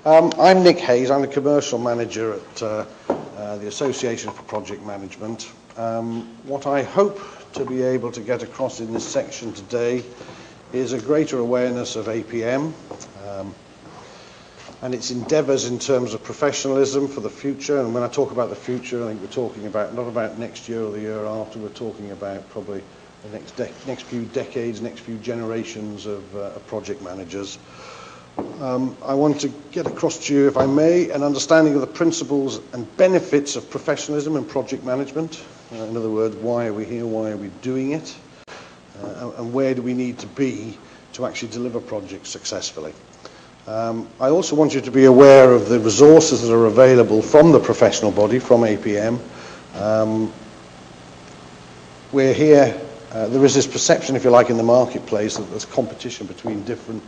I'm Nick Hayes. I'm the commercial manager at the Association for Project Management. What I hope to be able to get across in this section today is a greater awareness of APM and its endeavours in terms of professionalism for the future. And when I talk about the future, I think we're talking about not about next year or the year after. We're talking about probably the next few decades, next few generations of project managers. I want to get across to you, if I may, an understanding of the principles and benefits of professionalism in project management. In other words, why are we here? Why are we doing it? And where do we need to be to actually deliver projects successfully? I also want you to be aware of the resources that are available from the professional body, from APM. We're here, there is this perception, if you like, in the marketplace that there's competition between different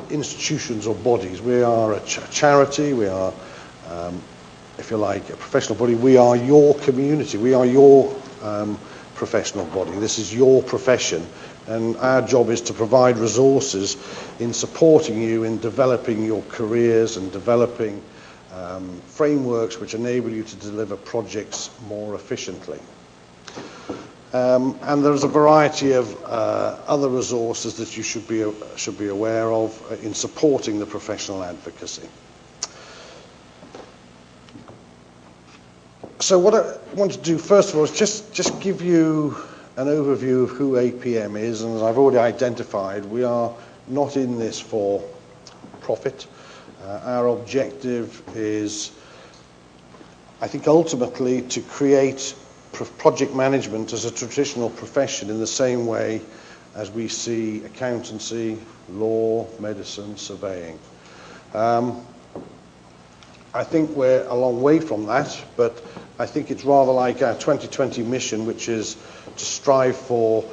institutions or bodies. We are a charity, we are, if you like, a professional body. We are your community, we are your professional body. This is your profession, and our job is to provide resources in supporting you in developing your careers and developing frameworks which enable you to deliver projects more efficiently. And there's a variety of other resources that you should be aware of in supporting the professional advocacy. So what I want to do first of all is just give you an overview of who APM is, and as I've already identified, we are not in this for profit. Our objective is, I think, ultimately to create project management as a traditional profession in the same way as we see accountancy, law, medicine, surveying. I think we're a long way from that, but I think it's rather like our 2020 mission, which is to strive for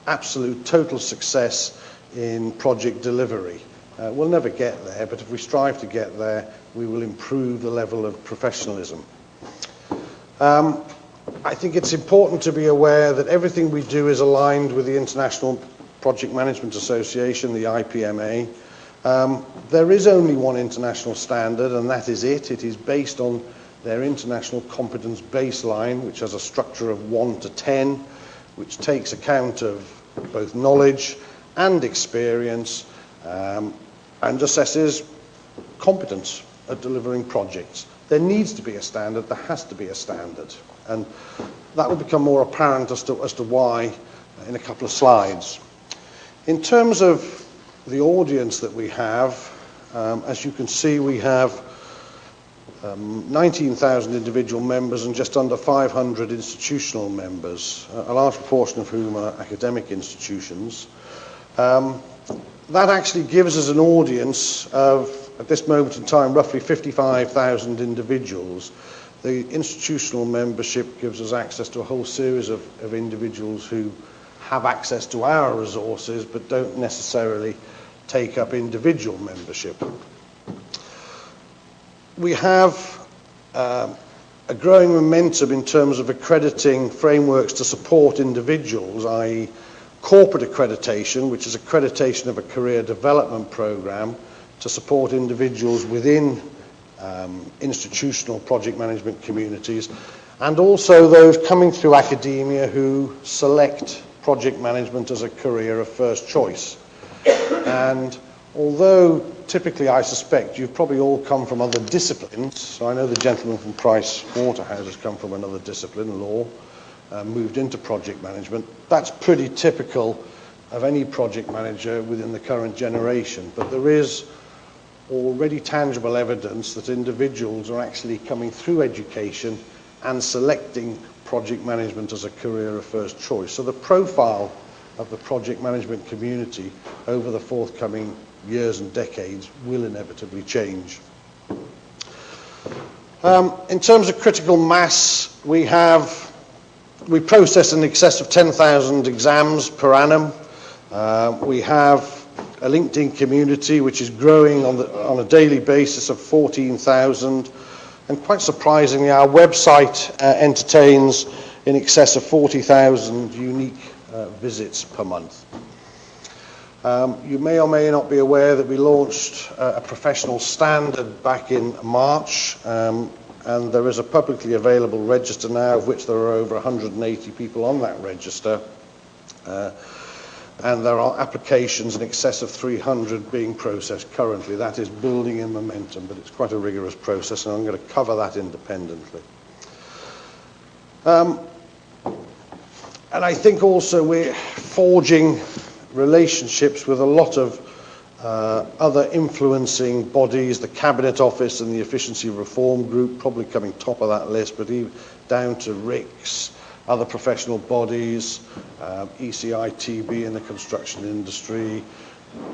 absolute total success in project delivery. We'll never get there, but if we strive to get there, we will improve the level of professionalism. I think it's important to be aware that everything we do is aligned with the International Project Management Association, the IPMA. There is only one international standard, and that is it. It is based on their international competence baseline, which has a structure of 1 to 10, which takes account of both knowledge and experience, and assesses competence at delivering projects. There needs to be a standard, there has to be a standard, and that will become more apparent as to why in a couple of slides. In terms of the audience that we have, as you can see, we have 19,000 individual members and just under 500 institutional members, a large proportion of whom are academic institutions. That actually gives us an audience of, at this moment in time, roughly 55,000 individuals. The institutional membership gives us access to a whole series of individuals who have access to our resources but don't necessarily take up individual membership. We have a growing momentum in terms of accrediting frameworks to support individuals, i.e. corporate accreditation, which is accreditation of a career development program to support individuals within institutional project management communities, and also those coming through academia who select project management as a career of first choice. And although typically I suspect you've probably all come from other disciplines, so I know the gentleman from Price Waterhouse has come from another discipline, law, moved into project management. That's pretty typical of any project manager within the current generation, but there is already tangible evidence that individuals are actually coming through education and selecting project management as a career of first choice. So the profile of the project management community over the forthcoming years and decades will inevitably change. In terms of critical mass, we process in excess of 10,000 exams per annum. We have a LinkedIn community which is growing on a daily basis of 14,000, and quite surprisingly our website entertains in excess of 40,000 unique visits per month. You may or may not be aware that we launched a professional standard back in March, and there is a publicly available register now, of which there are over 180 people on that register. And there are applications in excess of 300 being processed currently. That is building in momentum, but it's quite a rigorous process, and I'm going to cover that independently. And I think also we're forging relationships with a lot of other influencing bodies, the Cabinet Office and the Efficiency Reform Group probably coming top of that list, but even down to RICS, other professional bodies, ECITB in the construction industry,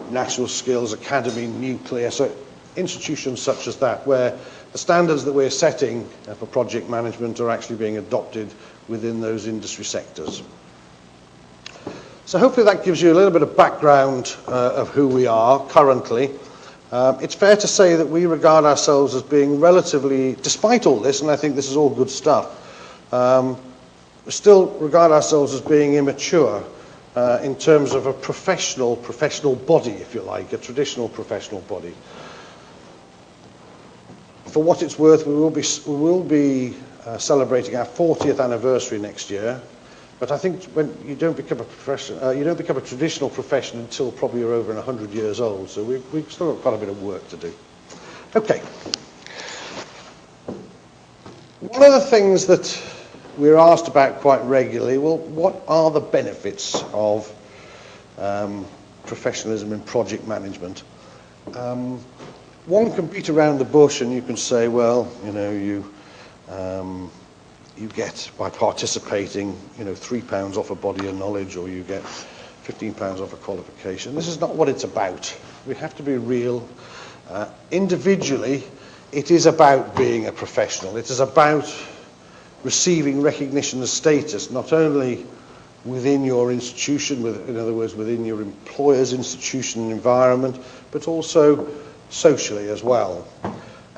National Skills Academy, nuclear, so institutions such as that, where the standards that we're setting for project management are actually being adopted within those industry sectors. So hopefully that gives you a little bit of background of who we are currently. It's fair to say that we regard ourselves as being relatively, despite all this, and I think this is all good stuff, we still regard ourselves as being immature in terms of a professional body, if you like, a traditional professional body. For what it's worth, we will be celebrating our 40th anniversary next year. But I think when you don't become a professional, you don't become a traditional profession until probably you're over 100 years old. So we've still got quite a bit of work to do. Okay. One of the things that we're asked about quite regularly, well, what are the benefits of professionalism in project management? One can beat around the bush and you can say, well, you know, you get, by participating, you know, £3 off a body of knowledge, or you get £15 off a qualification. This is not what it's about. We have to be real. Individually, it is about being a professional. It is about receiving recognition and status, not only within your institution, in other words, within your employer's institution and environment, but also socially as well.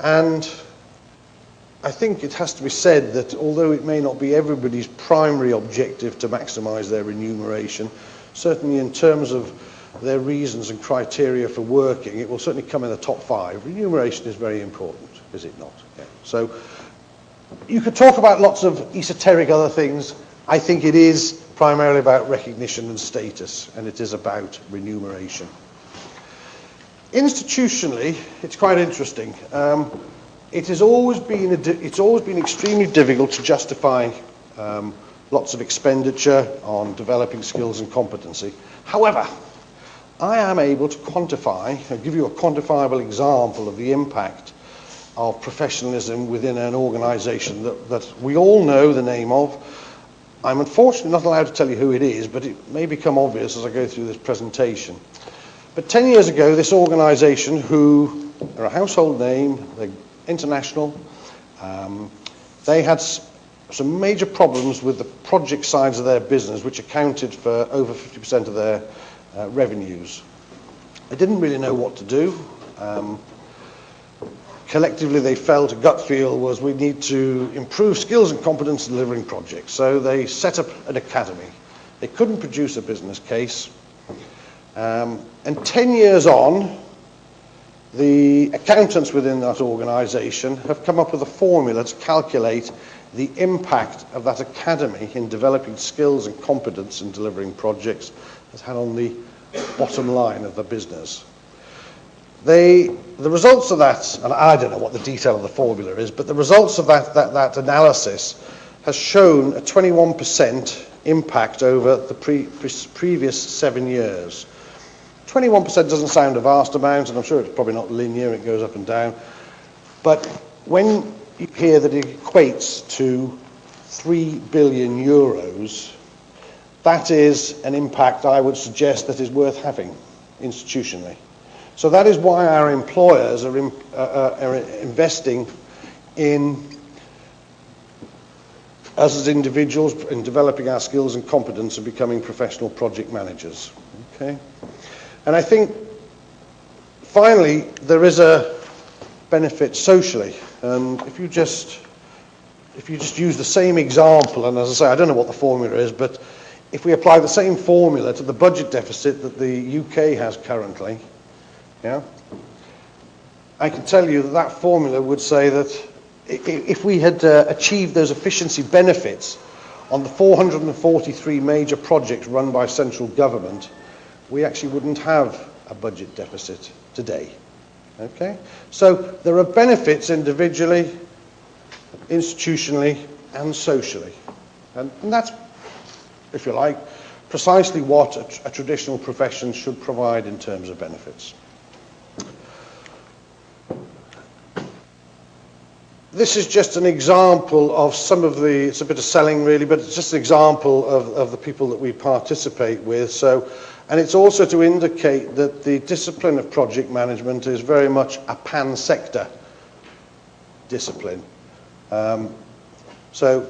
And I think it has to be said that although it may not be everybody's primary objective to maximise their remuneration, certainly in terms of their reasons and criteria for working, it will certainly come in the top 5. Remuneration is very important, is it not? Yeah. So you could talk about lots of esoteric other things. I think it is primarily about recognition and status, and it is about remuneration. Institutionally, it's quite interesting. It has always been extremely difficult to justify lots of expenditure on developing skills and competency. However, I am able to quantify, I'll give you a quantifiable example of the impact of professionalism within an organisation that we all know the name of. I'm unfortunately not allowed to tell you who it is, but it may become obvious as I go through this presentation. But 10 years ago, this organisation, who are a household name, they're international, they had some major problems with the project sides of their business, which accounted for over 50% of their revenues. They didn't really know what to do. Collectively, they felt, a gut feel was, we need to improve skills and competence in delivering projects. So they set up an academy. They couldn't produce a business case. And 10 years on, the accountants within that organisation have come up with a formula to calculate the impact of that academy in developing skills and competence in delivering projects has had on the bottom line of the business. The results of that, and I don't know what the detail of the formula is, but the results of that analysis has shown a 21% impact over the previous 7 years. 21% doesn't sound a vast amount, and I'm sure it's probably not linear, it goes up and down. But when you hear that it equates to 3 billion euros, that is an impact I would suggest that is worth having institutionally. So that is why our employers are investing in us as individuals, in developing our skills and competence and becoming professional project managers. Okay? And I think, finally, there is a benefit socially. If you just use the same example, and as I say, I don't know what the formula is, but if we apply the same formula to the budget deficit that the UK has currently, yeah, I can tell you that that formula would say that if we had achieved those efficiency benefits on the 443 major projects run by central government, we actually wouldn't have a budget deficit today. Okay? So there are benefits individually, institutionally, and socially. And that's, if you like, precisely what a traditional profession should provide in terms of benefits. This is just an example of some of the, it's a bit of selling really, but it's just an example of the people that we participate with. So, and it's also to indicate that the discipline of project management is very much a pan-sector discipline. So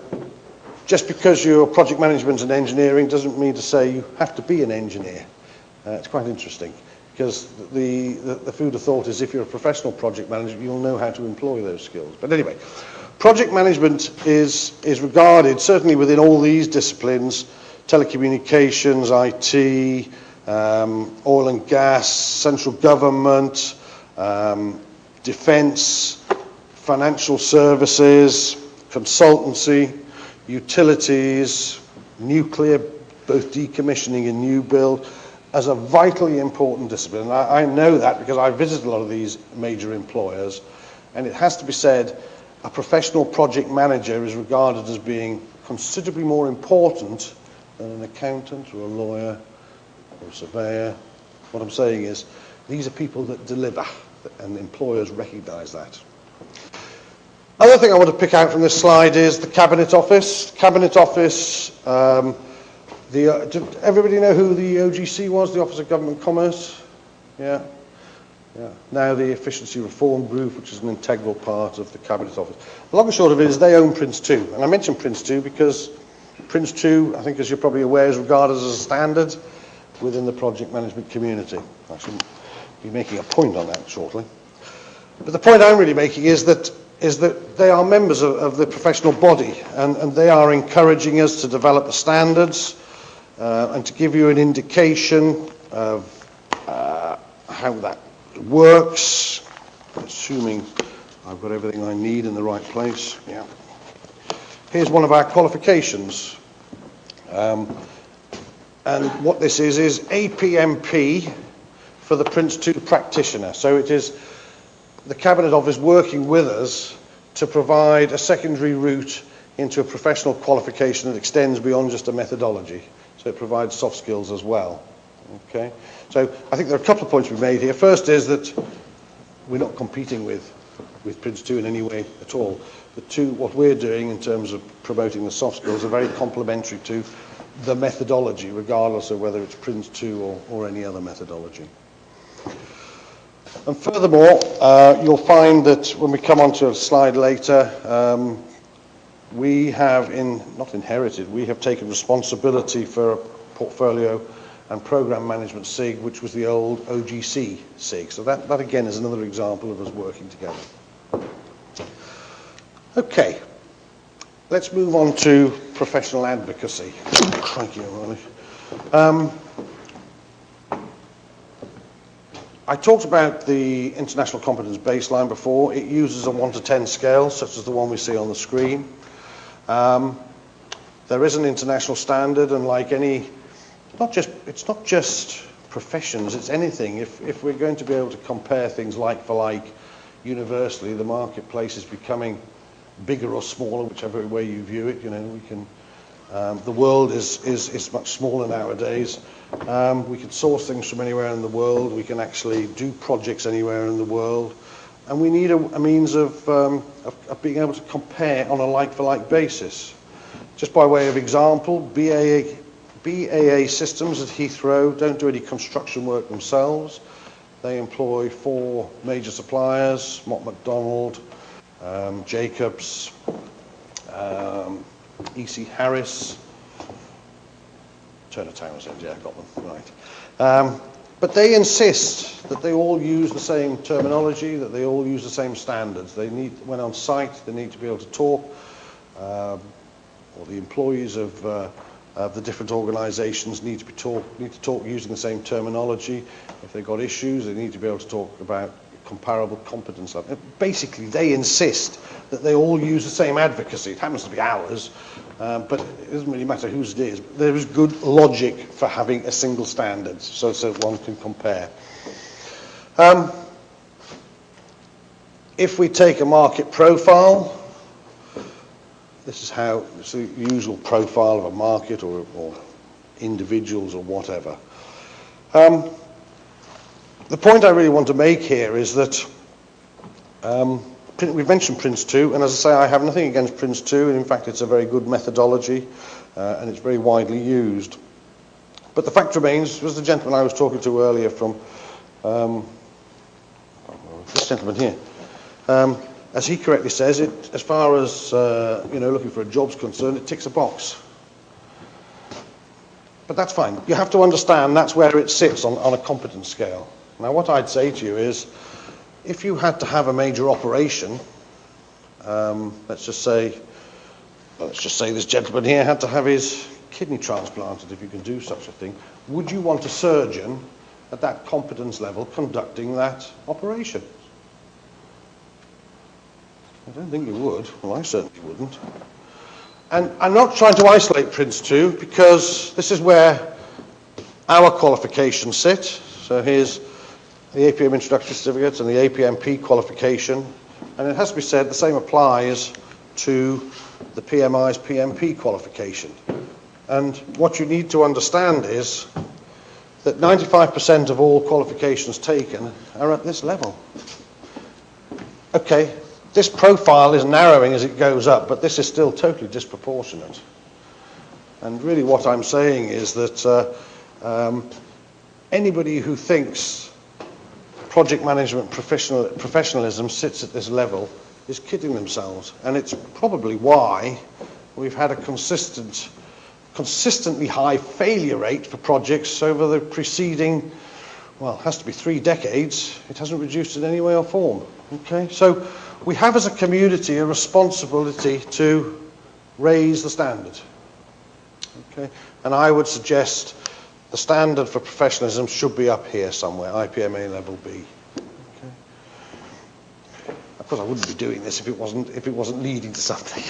just because you're project management and engineering doesn't mean to say you have to be an engineer. It's quite interesting, because the food of thought is if you're a professional project manager, you'll know how to employ those skills. But anyway, project management is regarded, certainly within all these disciplines, telecommunications, IT, oil and gas, central government, defence, financial services, consultancy, utilities, nuclear, both decommissioning and new build, as a vitally important discipline. And I know that because I visit a lot of these major employers, and it has to be said, a professional project manager is regarded as being considerably more important than an accountant or a lawyer or a surveyor. What I'm saying is, these are people that deliver, and employers recognise that. Other thing I want to pick out from this slide is the Cabinet Office. Cabinet Office, everybody know who the OGC was, the Office of Government Commerce? Yeah. Now the Efficiency Reform Group, which is an integral part of the Cabinet Office. The long and short of it is they own Prince 2. And I mention Prince 2 because Prince 2, I think as you're probably aware, is regarded as a standard within the project management community. I shall be making a point on that shortly. But the point I'm really making is that they are members of the professional body, and they are encouraging us to develop the standards and to give you an indication of how that works, assuming I've got everything I need in the right place. Yeah. Here's one of our qualifications. And what this is APMP for the Prince 2 practitioner. So it is the Cabinet Office working with us to provide a secondary route into a professional qualification that extends beyond just a methodology. So it provides soft skills as well. Okay. So I think there are a couple of points we've made here. First is that we're not competing with Prince 2 in any way at all. The two, what we're doing in terms of promoting the soft skills, are very complementary to the methodology, regardless of whether it's Prince 2 or any other methodology. And furthermore, you'll find that when we come on to a slide later, we have not inherited, we have taken responsibility for a portfolio and program management SIG, which was the old OGC SIG. So that again is another example of us working together. Okay, let's move on to professional advocacy. Crikey, I talked about the international competence baseline before. It uses a 1 to 10 scale, such as the one we see on the screen. There is an international standard, and like any, it's not just professions, it's anything. If we're going to be able to compare things like for like universally, the marketplace is becoming bigger or smaller, whichever way you view it. You know, we can. The world is much smaller nowadays. We can source things from anywhere in the world. We can actually do projects anywhere in the world, and we need a means of being able to compare on a like-for-like basis. Just by way of example, BAA Systems at Heathrow don't do any construction work themselves. They employ 4 major suppliers: Mott MacDonald, Jacobs, E.C. Harris, Turner Townsend, yeah, got them, right. But they insist that they all use the same terminology, that they all use the same standards. They need, when on site, they need to be able to talk, or the employees of The different organisations need to talk using the same terminology. If they've got issues, they need to be able to talk about comparable competence level. Basically, they insist that they all use the same advocacy. It happens to be ours, but it doesn't really matter whose it is. There is good logic for having a single standard, so one can compare. If we take a market profile, this is how it's the usual profile of a market or individuals or whatever. The point I really want to make here is that we've mentioned Prince 2, and as I say, I have nothing against Prince 2, and in fact it's a very good methodology, and it's very widely used. But the fact remains, was the gentleman I was talking to earlier from, this gentleman here, as he correctly says, as far as looking for a job's concerned, it ticks a box. But that's fine. You have to understand that's where it sits on a competence scale. Now, what I'd say to you is, if you had to have a major operation, let's just say this gentleman here had to have his kidney transplanted, if you can do such a thing, would you want a surgeon at that competence level conducting that operation? I don't think you would. Well, I certainly wouldn't. And I'm not trying to isolate Prince 2, because this is where our qualifications sit. So here's the APM introductory certificates and the APMP qualification. And it has to be said, the same applies to the PMI's PMP qualification. And what you need to understand is that 95% of all qualifications taken are at this level. Okay. This profile is narrowing as it goes up, but this is still totally disproportionate. And really what I'm saying is that anybody who thinks project management professionalism sits at this level is kidding themselves. And it's probably why we've had a consistently high failure rate for projects over the preceding, well, it has to be 3 decades. It hasn't reduced in any way or form. Okay, so we have as a community a responsibility to raise the standard. Okay, and I would suggest the standard for professionalism should be up here somewhere, IPMA level B. Okay. Of course, I wouldn't be doing this if it wasn't leading to something.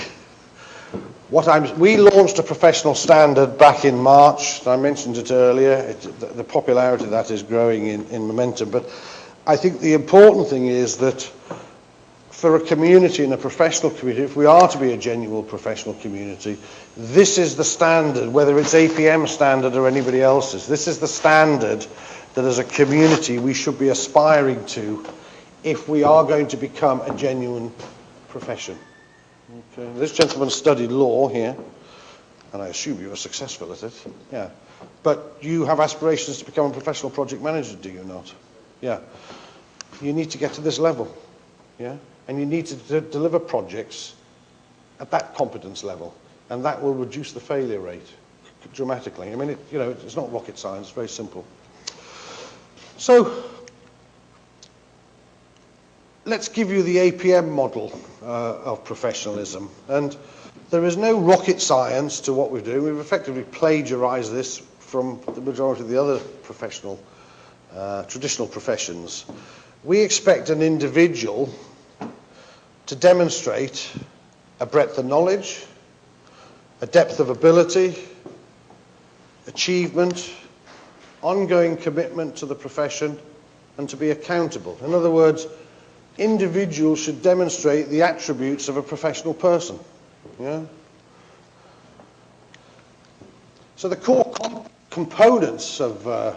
We launched a professional standard back in March. I mentioned it earlier. The popularity of that is growing in momentum. But I think the important thing is that for a community and a professional community, if we are to be a genuine professional community, this is the standard, whether it's APM standard or anybody else's. This is the standard that as a community we should be aspiring to if we are going to become a genuine profession. Okay. This gentleman studied law here, and I assume you were successful at it. Yeah. But you have aspirations to become a professional project manager, do you not? Yeah. You need to get to this level. Yeah. And you need to deliver projects at that competence level, and that will reduce the failure rate dramatically. I mean, it's not rocket science; it's very simple. So, let's give you the APM model of professionalism, and there is no rocket science to what we're doing. We've effectively plagiarized this from the majority of the other traditional professions. We expect an individual to demonstrate a breadth of knowledge, a depth of ability, achievement, ongoing commitment to the profession, and to be accountable. In other words, individuals should demonstrate the attributes of a professional person. Yeah? So the core components of a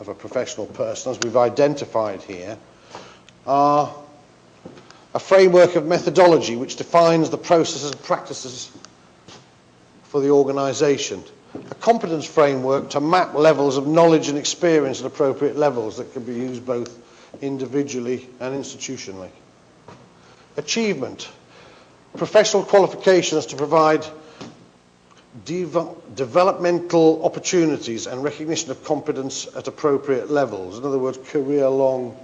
professional person, as we've identified here, are a framework of methodology which defines the processes and practices for the organisation. A competence framework to map levels of knowledge and experience at appropriate levels that can be used both individually and institutionally. Achievement. Professional qualifications to provide developmental opportunities and recognition of competence at appropriate levels. In other words, career-long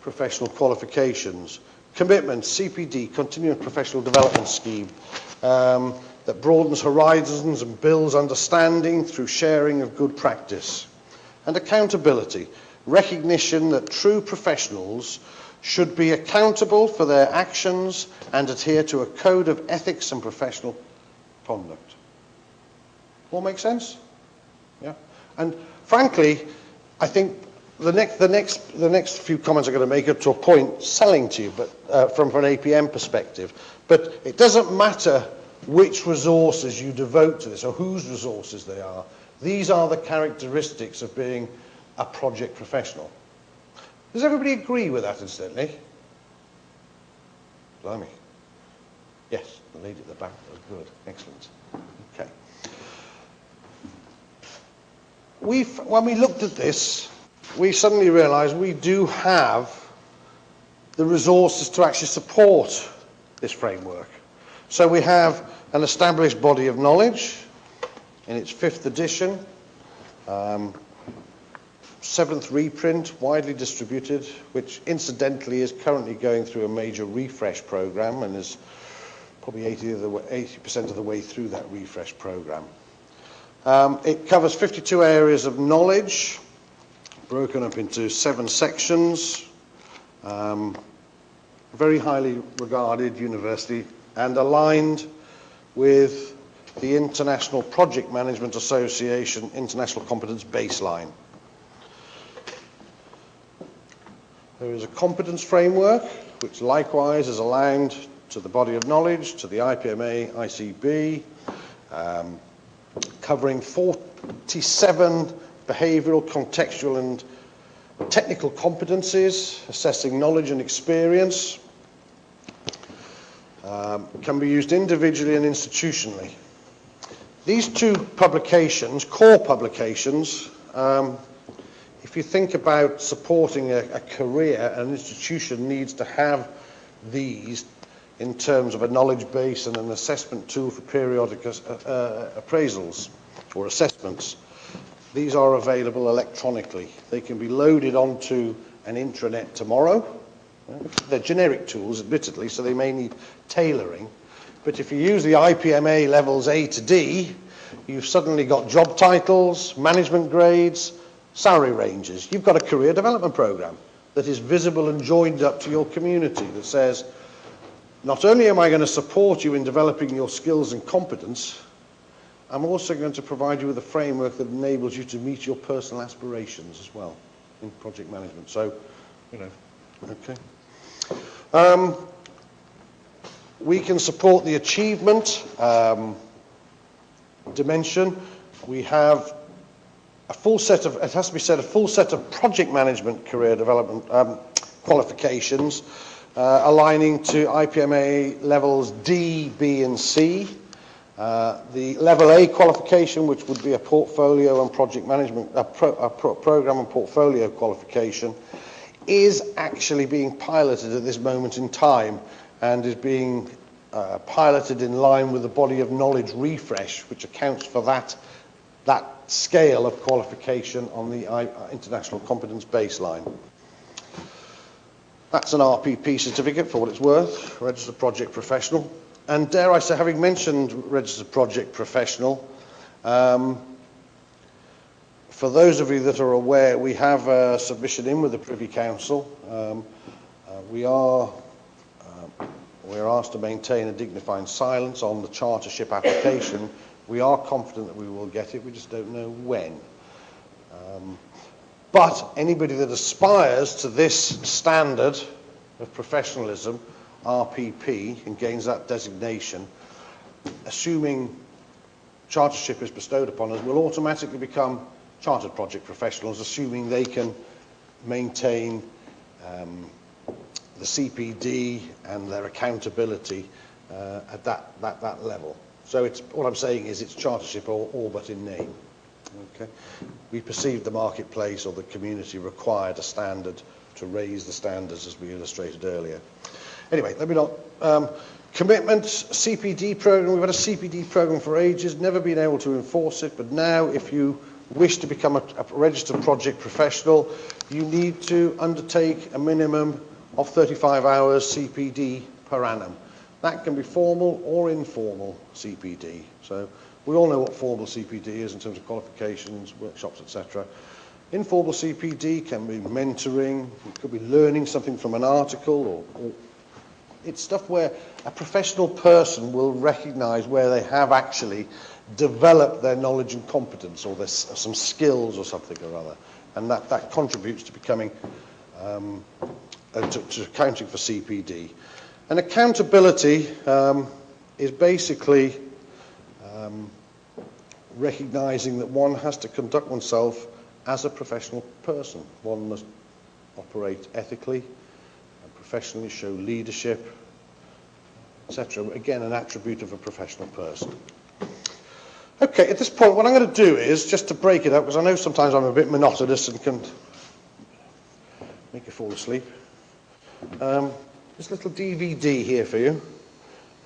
professional qualifications. Commitment, CPD, Continuing Professional Development Scheme, that broadens horizons and builds understanding through sharing of good practice. And accountability, recognition that true professionals should be accountable for their actions and adhere to a code of ethics and professional conduct. All make sense? Yeah. And frankly, I think the next few comments I'm going to make are to a point selling to you, but from an APM perspective. But it doesn't matter which resources you devote to this or whose resources they are. These are the characteristics of being a project professional. Does everybody agree with that, incidentally? Blimey. Yes, the lady at the back. Good. Excellent. Okay. When we looked at this, we suddenly realized we do have the resources to actually support this framework. So we have an established body of knowledge in its 5th edition, 7th reprint, widely distributed, which incidentally is currently going through a major refresh program and is probably 80% of the way through that refresh program. It covers 52 areas of knowledge, broken up into 7 sections, very highly regarded university, and aligned with the International Project Management Association International Competence Baseline. There is a competence framework, which likewise is aligned to the body of knowledge, to the IPMA, ICB, covering 47 behavioural, contextual and technical competencies, assessing knowledge and experience, can be used individually and institutionally. These 2 publications, core publications, if you think about supporting a career, an institution needs to have these in terms of a knowledge base and an assessment tool for periodic appraisals or assessments. These are available electronically. They can be loaded onto an intranet tomorrow. They're generic tools, admittedly, so they may need tailoring. But if you use the IPMA levels A to D, you've suddenly got job titles, management grades, salary ranges. You've got a career development program that is visible and joined up to your community that says, not only am I going to support you in developing your skills and competence, I'm also going to provide you with a framework that enables you to meet your personal aspirations as well in project management. So, you know, okay. We can support the achievement dimension. We have a full set of, it has to be said, a full set of project management career development qualifications aligning to IPMA levels D, B and C. The level A qualification, which would be a portfolio and project management, program and portfolio qualification, is actually being piloted at this moment in time and is being piloted in line with the body of knowledge refresh, which accounts for that scale of qualification on the International Competence Baseline. That's an RPP certificate for what it's worth, Registered Project Professional. And dare I say, having mentioned Registered Project Professional, for those of you that are aware, we have a submission in with the Privy Council. We're asked to maintain a dignified silence on the chartership application. We are confident that we will get it, we just don't know when. But anybody that aspires to this standard of professionalism, RPP, and gains that designation, assuming chartership is bestowed upon us, will automatically become chartered project professionals, assuming they can maintain the CPD and their accountability at that level. So it's, what I'm saying is it's chartership all but in name. Okay. We perceived the marketplace or the community required a standard to raise the standards, as we illustrated earlier. Anyway, let me not. Commitments, CPD program. We've had a CPD program for ages, never been able to enforce it, but now if you wish to become a registered project professional, you need to undertake a minimum of 35 hours CPD per annum. That can be formal or informal CPD. So we all know what formal CPD is in terms of qualifications, workshops, etc. Informal CPD can be mentoring, it could be learning something from an article, or it's stuff where a professional person will recognise where they have actually developed their knowledge and competence, or there's some skills or something or other. And that contributes to becoming, to accounting for CPD. And accountability is basically recognising that one has to conduct oneself as a professional person. One must operate ethically and professionally, show leadership, etc. Again, an attribute of a professional person. Okay, at this point, what I'm going to do is, just to break it up, because I know sometimes I'm a bit monotonous and can make you fall asleep. There's a little DVD here for you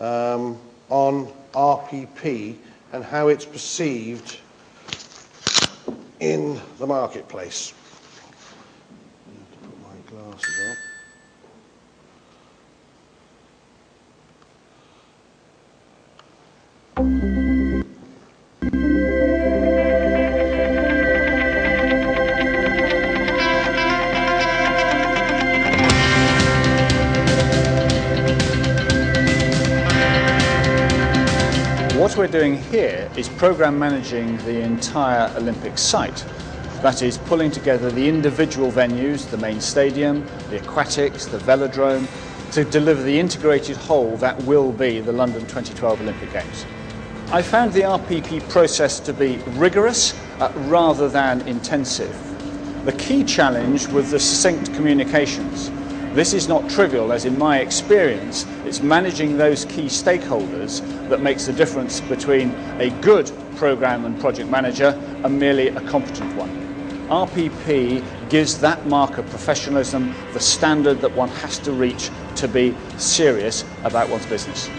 on RPP and how it's perceived in the marketplace. I have to put my glasses on. What we're doing here is program managing the entire Olympic site. That is, pulling together the individual venues, the main stadium, the aquatics, the velodrome, to deliver the integrated whole that will be the London 2012 Olympic Games. I found the RPP process to be rigorous rather than intensive. The key challenge was the succinct communications. This is not trivial, as in my experience, it's managing those key stakeholders that makes the difference between a good program and project manager and merely a competent one. RPP gives that mark of professionalism, the standard that one has to reach to be serious about one's business.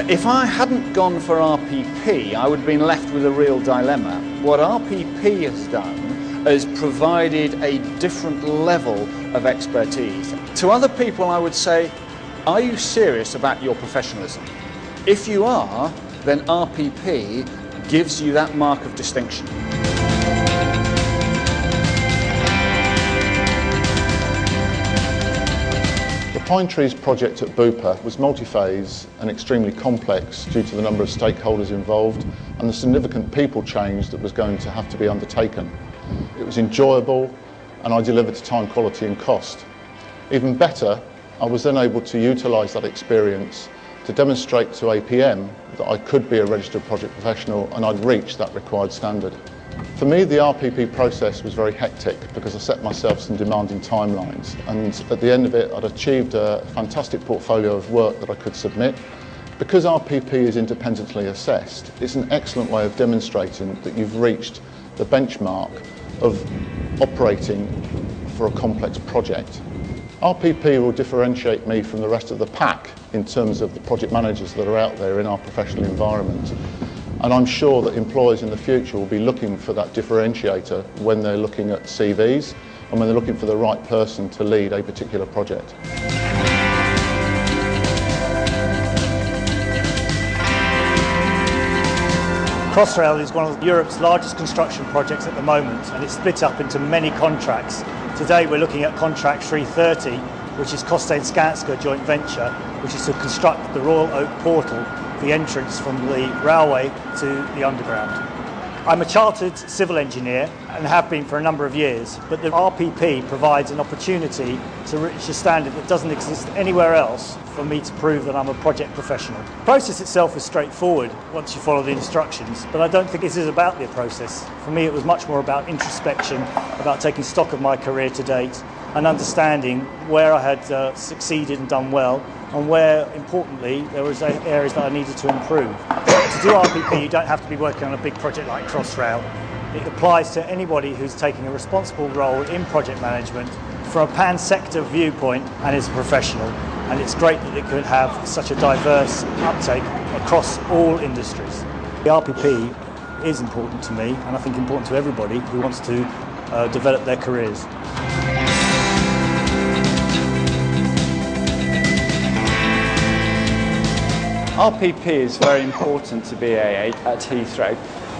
If I hadn't gone for RPP, I would have been left with a real dilemma. What RPP has done has provided a different level of expertise. To other people, I would say, are you serious about your professionalism? If you are, then RPP gives you that mark of distinction. The Pine Trees project at Bupa was multi-phase and extremely complex due to the number of stakeholders involved and the significant people change that was going to have to be undertaken. It was enjoyable and I delivered to time, quality and cost. Even better, I was then able to utilise that experience to demonstrate to APM that I could be a registered project professional and I'd reached that required standard. For me, the RPP process was very hectic because I set myself some demanding timelines, and at the end of it I'd achieved a fantastic portfolio of work that I could submit. Because RPP is independently assessed, it's an excellent way of demonstrating that you've reached the benchmark of operating for a complex project. RPP will differentiate me from the rest of the pack in terms of the project managers that are out there in our professional environment. And I'm sure that employers in the future will be looking for that differentiator when they're looking at CVs and when they're looking for the right person to lead a particular project. Crossrail is one of Europe's largest construction projects at the moment, and it's split up into many contracts. Today we're looking at contract 330, which is Costain-Skanska joint venture, which is to construct the Royal Oak Portal, the entrance from the railway to the underground. I'm a chartered civil engineer and have been for a number of years, but the RPP provides an opportunity to reach a standard that doesn't exist anywhere else for me to prove that I'm a project professional. The process itself is straightforward once you follow the instructions, but I don't think this is about the process. For me, it was much more about introspection, about taking stock of my career to date and understanding where I had succeeded and done well, and where, importantly, there was areas that I needed to improve. To do RPP, you don't have to be working on a big project like Crossrail. It applies to anybody who's taking a responsible role in project management from a pan-sector viewpoint and is a professional. And it's great that it could have such a diverse uptake across all industries. The RPP is important to me, and I think important to everybody who wants to develop their careers. RPP is very important to BAA at Heathrow.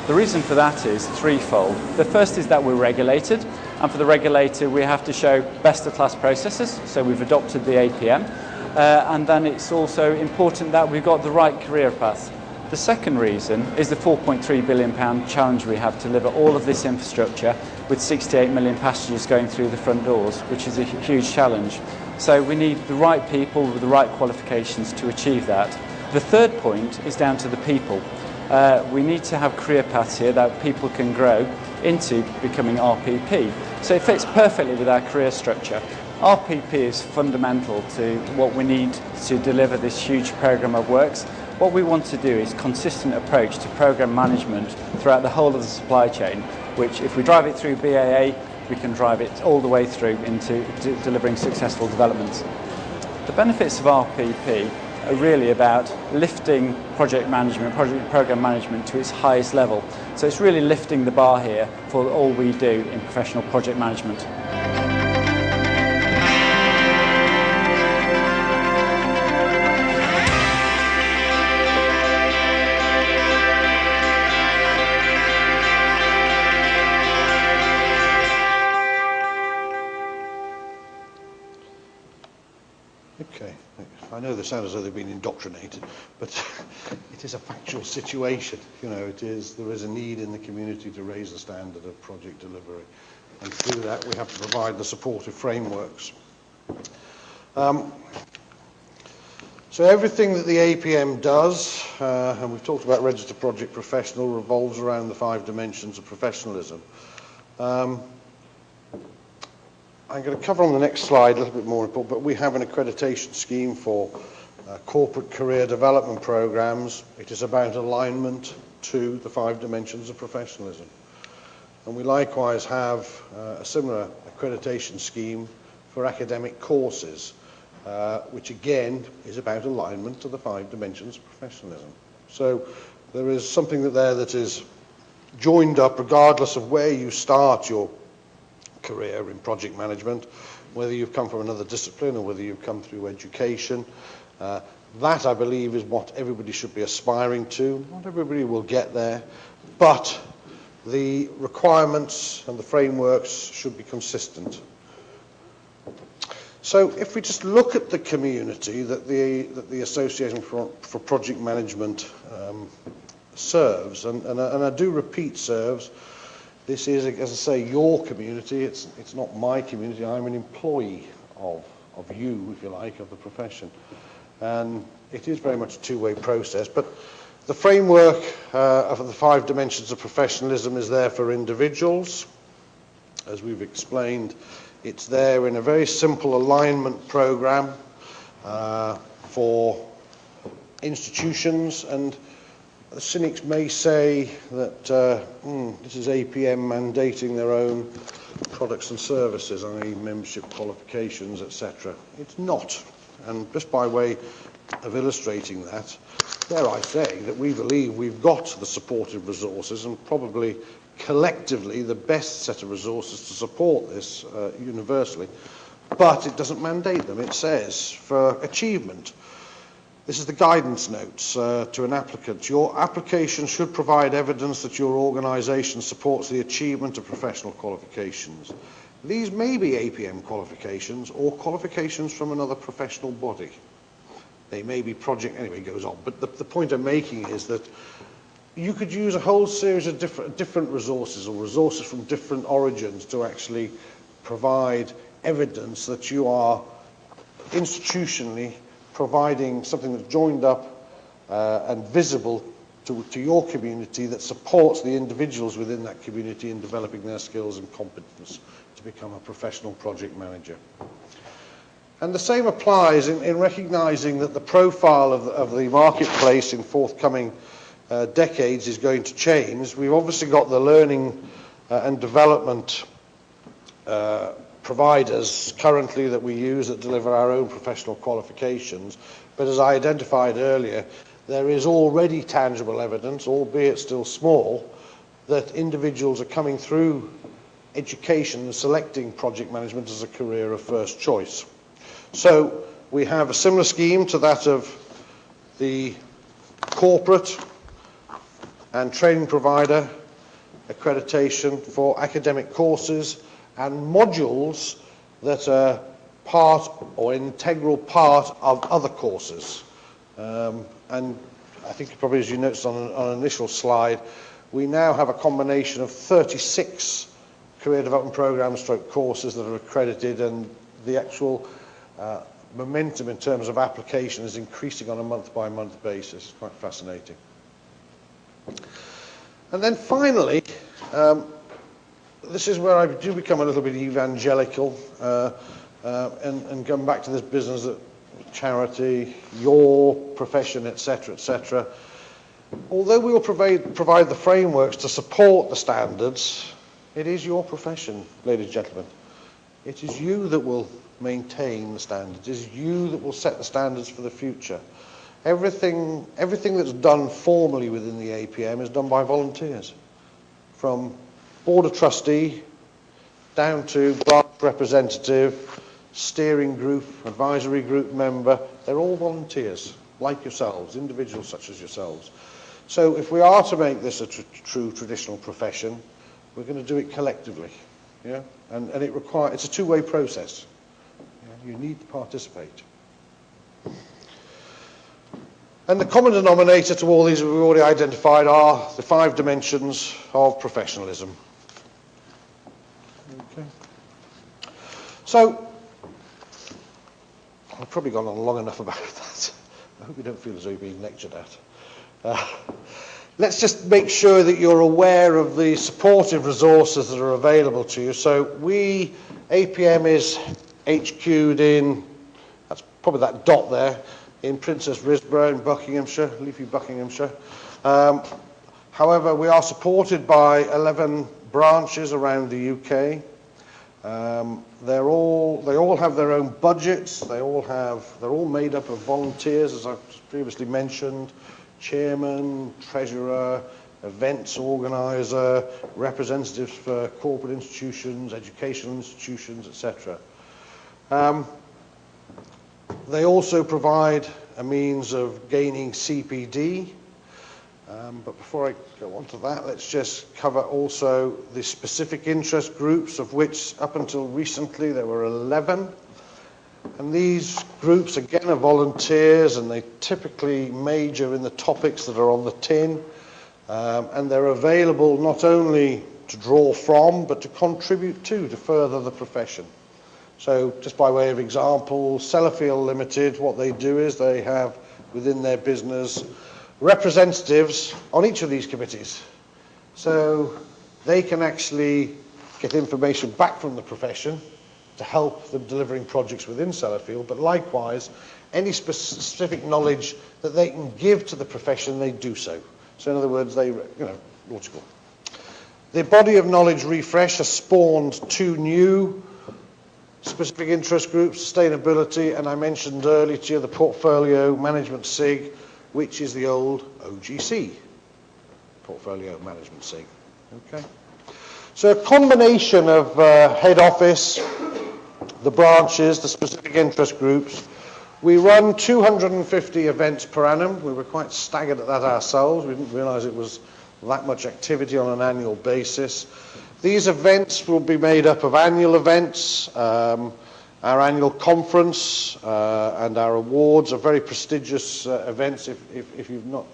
The reason for that is threefold. The first is that we're regulated, and for the regulator we have to show best-of-class processes, so we've adopted the APM, and then it's also important that we've got the right career path. The second reason is the £4.3 billion challenge we have to deliver all of this infrastructure with 68 million passengers going through the front doors, which is a huge challenge. So we need the right people with the right qualifications to achieve that. The third point is down to the people. We need to have career paths here that people can grow into becoming RPP. So it fits perfectly with our career structure. RPP is fundamental to what we need to deliver this huge programme of works. What we want to do is consistent approach to programme management throughout the whole of the supply chain, which if we drive it through BAA, we can drive it all the way through into delivering successful developments. The benefits of RPP are really about lifting project management, programme management to its highest level. So it's really lifting the bar here for all we do in professional project management. Okay, I know they sound as though they've been indoctrinated, but it is a factual situation. You know, there is a need in the community to raise the standard of project delivery, and through that we have to provide the supportive frameworks. So everything that the APM does, and we've talked about registered project professional, revolves around the 5 dimensions of professionalism. I'm going to cover on the next slide a little bit more, but we have an accreditation scheme for corporate career development programs. It is about alignment to the 5 dimensions of professionalism. And we likewise have a similar accreditation scheme for academic courses, which again is about alignment to the 5 dimensions of professionalism. So there is something there that is joined up regardless of where you start your career in project management, whether you've come from another discipline or whether you've come through education. That, I believe, is what everybody should be aspiring to. Not everybody will get there, but the requirements and the frameworks should be consistent. So if we just look at the community that the Association for Project Management serves, and I do repeat serves, this is, as I say, your community. It's not my community. I'm an employee of you, if you like, of the profession. And it is very much a two-way process. But the framework of the 5 dimensions of professionalism is there for individuals. As we've explained, it's there in a very simple alignment program for institutions, and the cynics may say that this is APM mandating their own products and services, i.e. membership qualifications, etc. It's not. And just by way of illustrating that, dare I say that we believe we've got the supportive resources and probably collectively the best set of resources to support this universally, but it doesn't mandate them. It says for achievement. This is the guidance notes to an applicant. Your application should provide evidence that your organisation supports the achievement of professional qualifications. These may be APM qualifications or qualifications from another professional body. They may be project, anyway, it goes on. But the point I'm making is that you could use a whole series of different resources or resources from different origins to actually provide evidence that you are institutionally providing something that's joined up and visible to your community that supports the individuals within that community in developing their skills and competence to become a professional project manager. And the same applies in recognising that the profile of the marketplace in forthcoming decades is going to change. We've obviously got the learning and development providers currently that we use that deliver our own professional qualifications, but as I identified earlier, there is already tangible evidence, albeit still small, that individuals are coming through education and selecting project management as a career of first choice. So we have a similar scheme to that of the corporate and training provider accreditation for academic courses and modules that are part or integral part of other courses. And I think probably, as you noticed on an initial slide, we now have a combination of 36 career development programs stroke courses that are accredited, and the actual momentum in terms of application is increasing on a month-by-month basis. It's quite fascinating. And then finally, this is where I do become a little bit evangelical and come back to this business of charity, your profession, etc., etc. Although we will provide the frameworks to support the standards, it is your profession, ladies and gentlemen. It is you that will maintain the standards. It is you that will set the standards for the future. Everything that's done formally within the APM is done by volunteers, from board of trustee down to branch representative, steering group, advisory group member. They're all volunteers, like yourselves, individuals such as yourselves. So if we are to make this a true traditional profession, we're going to do it collectively. Yeah? And it's a two-way process. Yeah? You need to participate. And the common denominator to all these we've already identified are the 5 dimensions of professionalism. Okay. So, I've probably gone on long enough about that. I hope you don't feel as though you're being lectured at. Let's just make sure that you're aware of the supportive resources that are available to you. So APM is HQ'd in, that's probably that dot there, in Princess Risborough in Buckinghamshire, leafy Buckinghamshire. However, we are supported by 11 branches around the UK. They all have their own budgets. They're all made up of volunteers, as I've previously mentioned: chairman, treasurer, events organizer, representatives for corporate institutions, educational institutions, etc. They also provide a means of gaining CPD. But before I go on to that, let's just cover also the specific interest groups, of which up until recently there were 11. And these groups, again, are volunteers, and they typically major in the topics that are on the tin. And they're available not only to draw from, but to contribute to further the profession. So just by way of example, Sellafield Limited, what they do is they have within their business representatives on each of these committees. So they can actually get information back from the profession to help them delivering projects within Sellafield, but likewise, any specific knowledge that they can give to the profession, they do so. So in other words, logical. The body of knowledge refresh has spawned 2 new specific interest groups: sustainability, and I mentioned earlier to you the portfolio management SIG, which is the old OGC, portfolio management SIG. Okay. So a combination of head office, the branches, the specific interest groups. We run 250 events per annum. We were quite staggered at that ourselves. We didn't realise it was that much activity on an annual basis. These events will be made up of annual events, our annual conference, and our awards are very prestigious events if you've not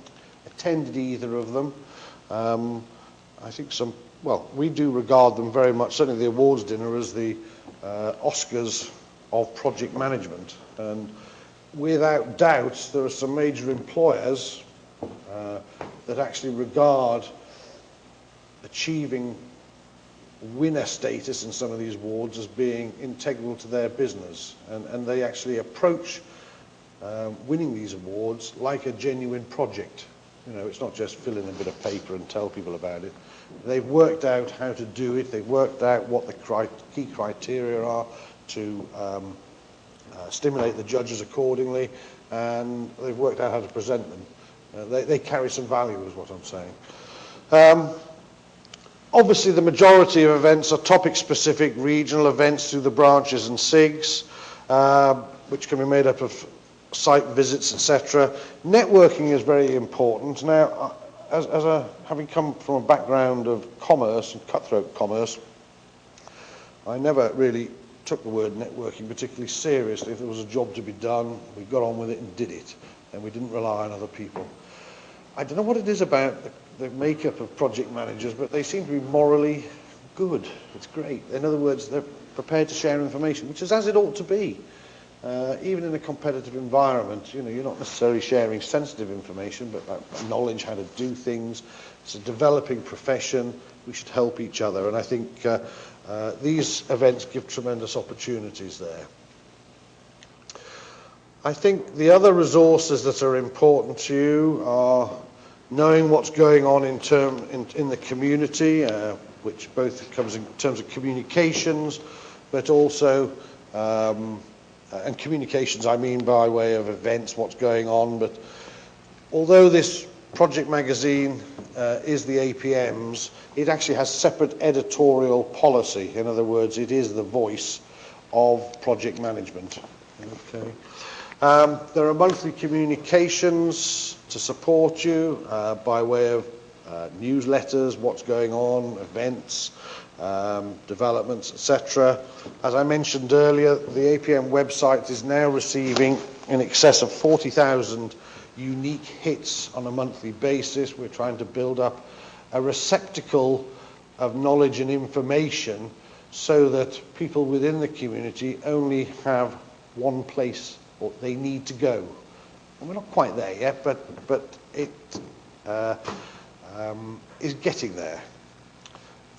attended either of them. I think we do regard them very much, certainly the awards dinner, as the Oscars of project management. And without doubt, there are some major employers that actually regard achieving winner status in some of these awards as being integral to their business, and they actually approach winning these awards like a genuine project. It's not just fill in a bit of paper and tell people about it. They've worked out how to do it. They've worked out what the key criteria are to stimulate the judges accordingly, and they've worked out how to present them. They carry some value, is what I'm saying. Obviously, the majority of events are topic-specific regional events through the branches and SIGs, which can be made up of site visits, etc. Networking is very important. Now, having come from a background of commerce and cutthroat commerce, I never really took the word networking particularly seriously. If there was a job to be done, we got on with it and did it, and we didn't rely on other people. I don't know what it is about the makeup of project managers, but they seem to be morally good. It's great. In other words, they're prepared to share information, which is as it ought to be. Even in a competitive environment, you know, you're not necessarily sharing sensitive information, but knowledge, how to do things. It's a developing profession. We should help each other, and I think these events give tremendous opportunities there. I think the other resources that are important to you are knowing what's going on in the community, which both comes in terms of communications, but also and communications I mean by way of events, what's going on. But although this project magazine is the APM's, it actually has separate editorial policy. In other words, it is the voice of project management. Okay. There are monthly communications to support you by way of newsletters, what's going on, events, developments, etc. As I mentioned earlier, the APM website is now receiving in excess of 40,000 unique hits on a monthly basis. We're trying to build up a receptacle of knowledge and information so that people within the community only have one place or they need to go. And we're not quite there yet, but it is getting there.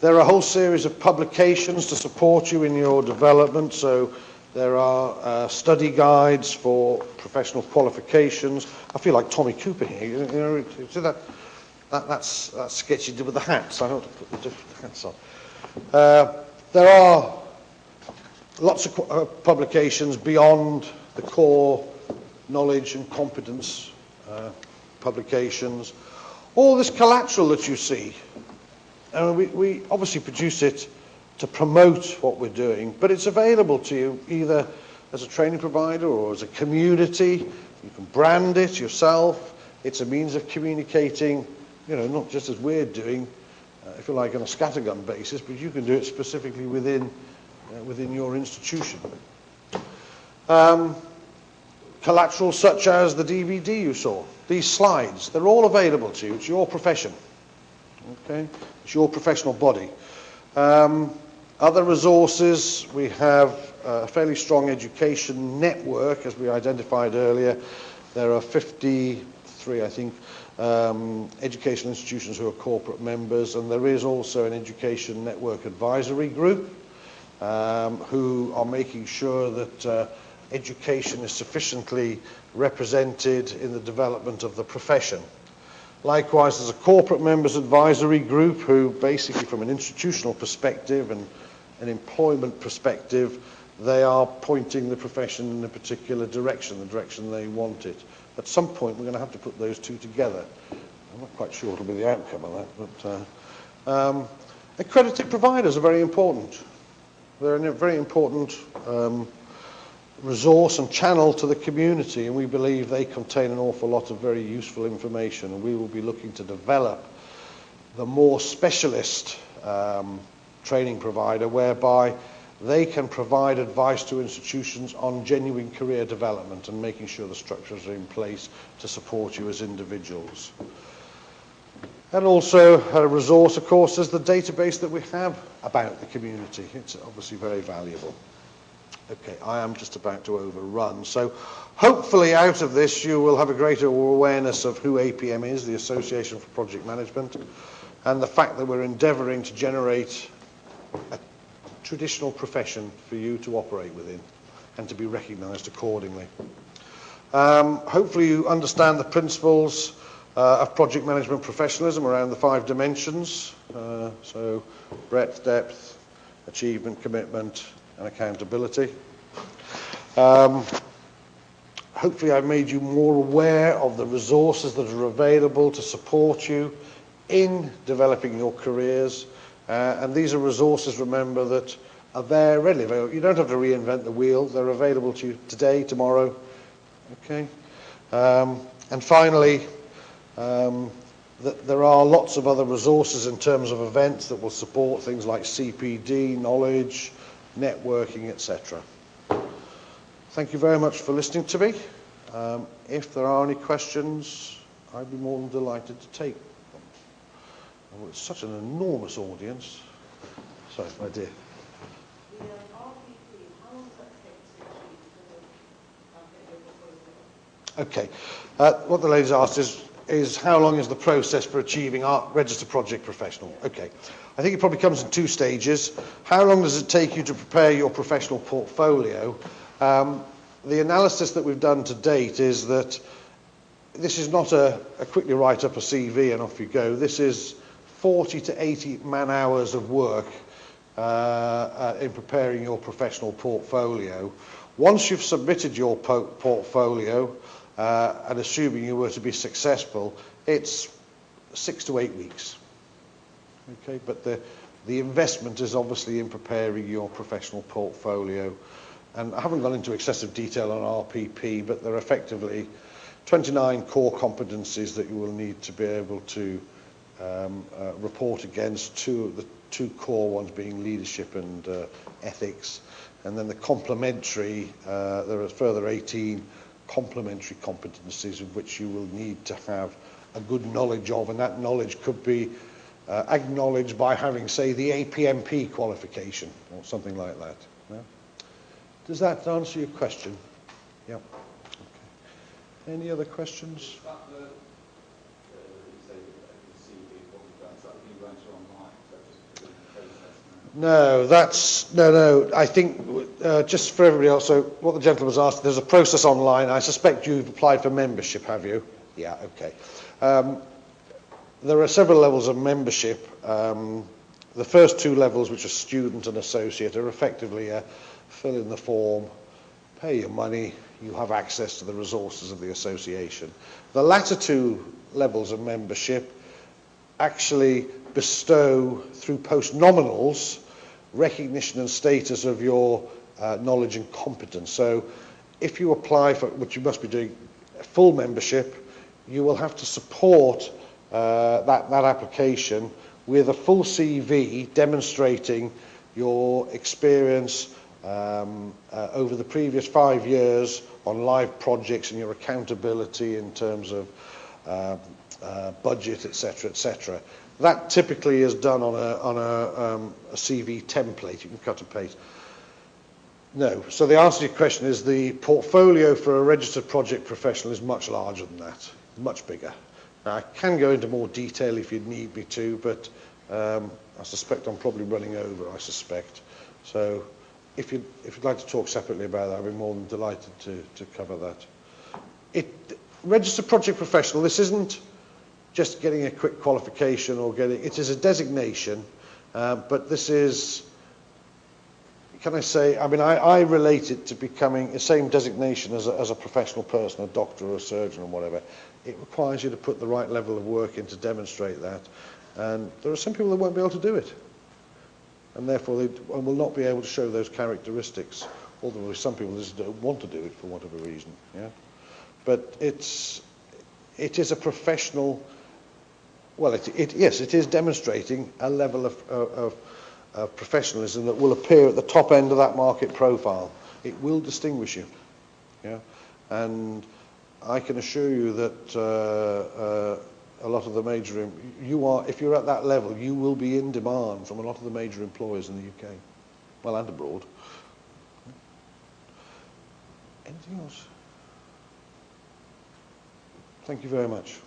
There are a whole series of publications to support you in your development. So there are study guides for professional qualifications. I feel like Tommy Cooper here. You know, see that's sketch you did with the hats. I don't have to put the different hats on. There are lots of publications beyond the core knowledge and competence publications. All this collateral that you see, and we obviously produce it to promote what we're doing, but it's available to you either as a training provider or as a community. You can brand it yourself. It's a means of communicating, you know, not just as we're doing, if you like, on a scattergun basis, but you can do it specifically within your institution. Collateral such as the DVD you saw, these slides, they're all available to you. It's your profession. Okay? It's your professional body. Other resources, we have a fairly strong education network, as we identified earlier. There are 53, I think, educational institutions who are corporate members, and there is also an education network advisory group who are making sure that education is sufficiently represented in the development of the profession. Likewise, there's a corporate members advisory group who basically, from an institutional perspective and an employment perspective, they are pointing the profession in a particular direction, the direction they want it. At some point, we're going to have to put those two together. I'm not quite sure what will be the outcome of that, but accredited providers are very important. They're a very important resource and channel to the community, and we believe they contain an awful lot of very useful information, and we will be looking to develop the more specialist training provider whereby they can provide advice to institutions on genuine career development and making sure the structures are in place to support you as individuals. And also a resource, of course, is the database that we have about the community. It's obviously very valuable. Okay, I am just about to overrun. So hopefully out of this you will have a greater awareness of who APM is, the Association for Project Management, and the fact that we're endeavouring to generate a traditional profession for you to operate within and to be recognised accordingly. Hopefully you understand the principles of project management professionalism around the 5 dimensions. So breadth, depth, achievement, commitment, and accountability. Hopefully I've made you more aware of the resources that are available to support you in developing your careers. And these are resources, remember, that are there readily available. You don't have to reinvent the wheel. They're available to you today, tomorrow, Okay. And finally, that there are lots of other resources in terms of events that will support things like CPD, knowledge, networking, etc. Thank you very much for listening to me. If there are any questions, I'd be more than delighted to take them. Oh, it's such an enormous audience. Sorry, my dear. The RPP, how long does that take to achieve? Okay. What the lady's asked is how long is the process for achieving our registered project professional? Okay. I think it probably comes in two stages. How long does it take you to prepare your professional portfolio? The analysis that we've done to date is that this is not a quickly write up a CV and off you go. This is 40 to 80 man-hours of work in preparing your professional portfolio. Once you've submitted your portfolio, and assuming you were to be successful, it's 6 to 8 weeks. Okay, but the investment is obviously in preparing your professional portfolio. And I haven't gone into excessive detail on RPP, but there are effectively 29 core competencies that you will need to be able to report against, the two core ones being leadership and ethics. And then the complementary, there are further 18 complementary competencies of which you will need to have a good knowledge of, and that knowledge could be acknowledged by having, say, the APM qualification or something like that. Yeah? Does that answer your question? Yeah. Okay. Any other questions? No, no. I think just for everybody else. So what the gentleman was asked, there's a process online. I suspect you've applied for membership, have you? Yeah. Okay. There are several levels of membership. The first two levels, which are student and associate, are effectively fill in the form, pay your money, you have access to the resources of the association. The latter two levels of membership actually bestow, through post-nominals, recognition and status of your knowledge and competence. So if you apply for, which you must be doing, full membership, you will have to support that application with a full CV demonstrating your experience over the previous 5 years on live projects and your accountability in terms of budget, etc., etc. That typically is done on a CV template. You can cut and paste. No. So the answer to your question is the portfolio for a registered project professional is much larger than that, much bigger. Now, I can go into more detail if you'd need me to, but I suspect I'm probably running over, I suspect. So if you'd like to talk separately about that, I'd be more than delighted to cover that. Registered project professional, this isn't just getting a quick qualification or it is a designation, but this is, can I say, I mean, I relate it to becoming the same designation as a professional person, a doctor or a surgeon or whatever. It requires you to put the right level of work in to demonstrate that. And there are some people that won't be able to do it. And therefore they will not be able to show those characteristics. Although some people just don't want to do it for whatever reason. Yeah? But it is a professional, well, yes, it is demonstrating a level of professionalism that will appear at the top end of that market profile. It will distinguish you. Yeah? And I can assure you that a lot of the major, if you're at that level, you will be in demand from a lot of the major employers in the UK, well, and abroad. Anything else? Thank you very much.